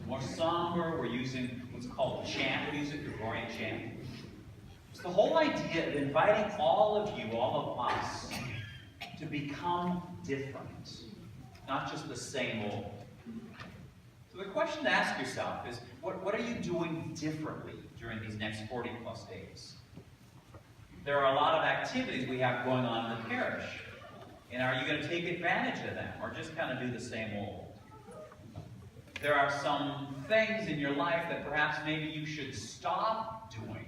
more somber. We're using what's called chant music, Gregorian chant. It's the whole idea of inviting all of you, all of us, to become different, not just the same old. So the question to ask yourself is, what are you doing differently during these next 40 plus days? There are a lot of activities we have going on in the parish. And are you going to take advantage of them, or just kind of do the same old? There are some things in your life that perhaps maybe you should stop doing,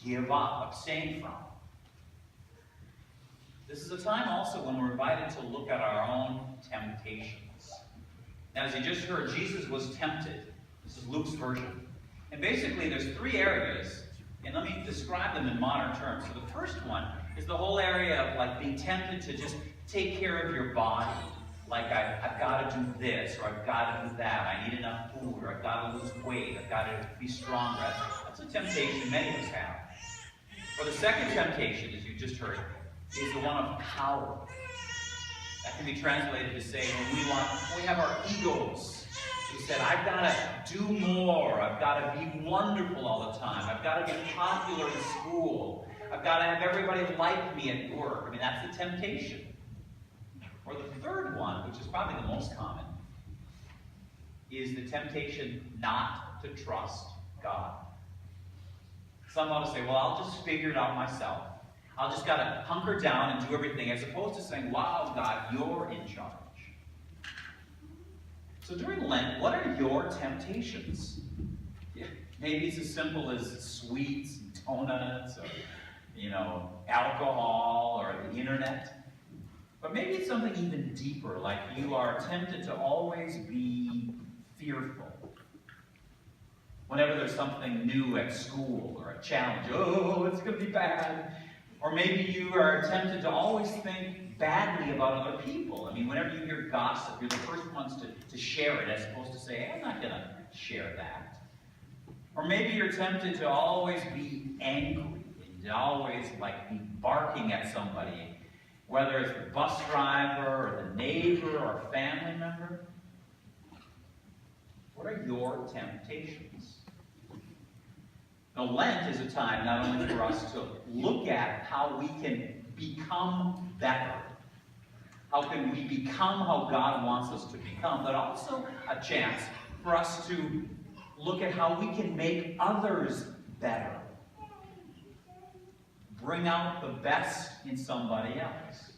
give up, abstain from. This is a time also when we're invited to look at our own temptations. Now, as you just heard, Jesus was tempted. This is Luke's version. And basically, there's three areas, and let me describe them in modern terms. So the first one is the whole area of like being tempted to just take care of your body. Like, I've got to do this, or I've got to do that. I need enough food, or I've got to lose weight. I've got to be stronger. That's a temptation many of us have. Or the second temptation, as you just heard, is the one of power. That can be translated to say when we have our egos. He said, I've got to do more. I've got to be wonderful all the time. I've got to be popular in school. I've got to have everybody like me at work. I mean, that's the temptation. Or the third one, which is probably the most common, is the temptation not to trust God. Some ought to say, well, I'll just figure it out myself. I'll just got to hunker down and do everything, as opposed to saying, wow, God, you're in charge. So during Lent, what are your temptations? Maybe it's as simple as sweets and donuts, or, alcohol, or the internet. But maybe it's something even deeper, like you are tempted to always be fearful. Whenever there's something new at school or a challenge, oh, it's going to be bad. Or maybe you are tempted to always think badly about other people. I mean, whenever you hear gossip, you're the first ones to share it, as opposed to say, hey, I'm not going to share that. Or maybe you're tempted to always be angry, and to always be barking at somebody, whether it's the bus driver, or the neighbor, or a family member. What are your temptations? Now, Lent is a time not only for us to look at how we can become better, how can we become how God wants us to become, but also a chance for us to look at how we can make others better. Bring out the best in somebody else.